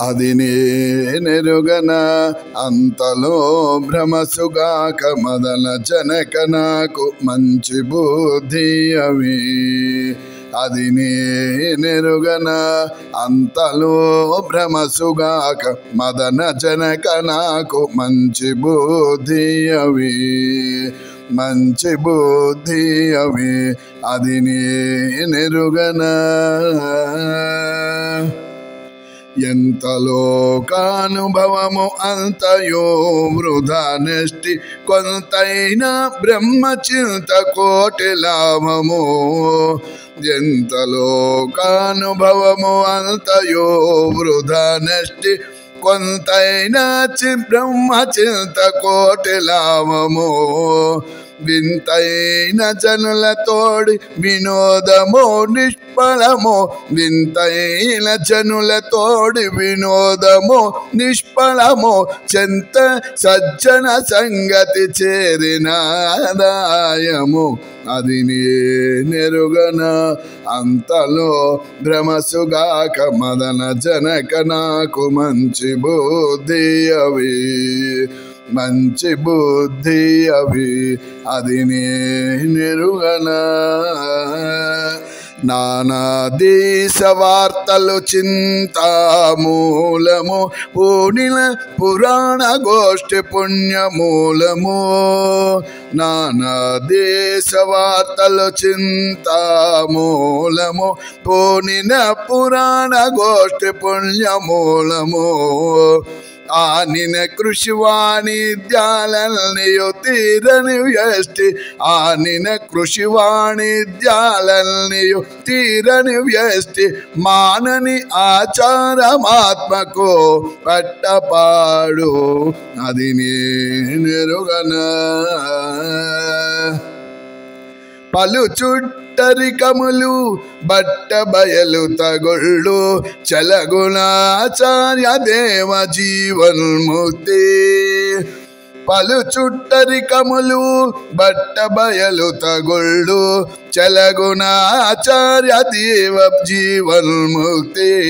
అది నేనెరుగన అంతలో భ్రమసుగాక మదన జనక నాకు మంచి బుద్ధి అవి. అది నేనెరుగన అంతలో భ్రమసుగాక మదన జనక నాకు మంచి బుద్ధి అవి. మంచి బుద్ధి అవి అది నేనెరుగన. ఎంత లోకానుభవము అంతయో వృధా నష్టి కొంతైనా బ్రహ్మచింత కోటి లాభము. ఎంత లోకానుభవము అంతయో వృధా నష్టి కొంతైనా బ్రహ్మచింత కోటి లాభము. వింతైన జనులతోడి వినోదమో నిష్ఫలమో. వింతైన జనులతోడి వినోదమో నిష్ఫలమో. చెంత సజ్జన సంగతి చేరిన ఆదాయము. అది నేనెరుగన అంతలో భ్రమసుగాక మదన జనక నాకు మంచి బుద్ధి అవి. మంచి బుద్ధి అవి అది నేనెరుగన. నానా దేశ వార్తలు చింతామూలము. పూనిల పురాణ గోష్ఠి పుణ్యమూలము. నానా దేశ వార్తలు చింతామూలము. పూనిన పురాణ గోష్ఠి పుణ్యమూలము. ఆనిన కృషి వాణిజ్యాలన్నయో తీరని వ్యష్టి. ఆనిన కృషి వాణిజ్యాలన్నయో తీరని వ్యష్టి. మానని ఆచారమాత్మకు పట్టపాడు. అది నేనెరుగన పలు చుట్టరికములు బట్ట బయలు తగొళ్ళు. చలగుణాచార్య దేవ జీవన్ముక్తి. పలు చుట్టరికములు బట్ట బయలు తగొళ్ళు. చలగుణాచార్య దేవ జీవన్ముక్తి.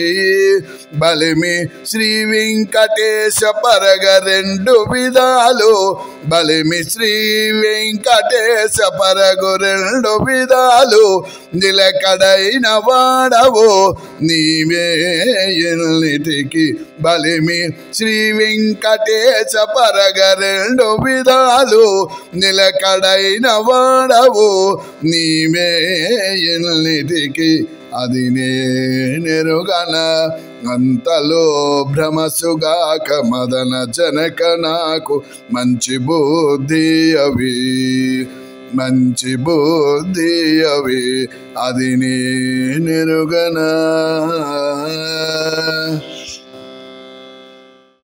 బలిమి శ్రీ వెంకటేశ పరగ రెండు విధాలు. బలిమి శ్రీ వెంకటేశ పరగు రెండు విధాలు. నిలకడైన వాడవో నీవే ఎన్నిటికి. బలిమి శ్రీ వెంకటేశ పరగ రెండు విధాలు. నిలకడైన వాడవో నీవే ఎన్నిటికి. అది నేనెరుగన అంతలో భ్రమసుగాక మదన జనక నాకు మంచి బుద్ధి అవి. మంచి బుద్ధి అవి అది నేనెరుగన.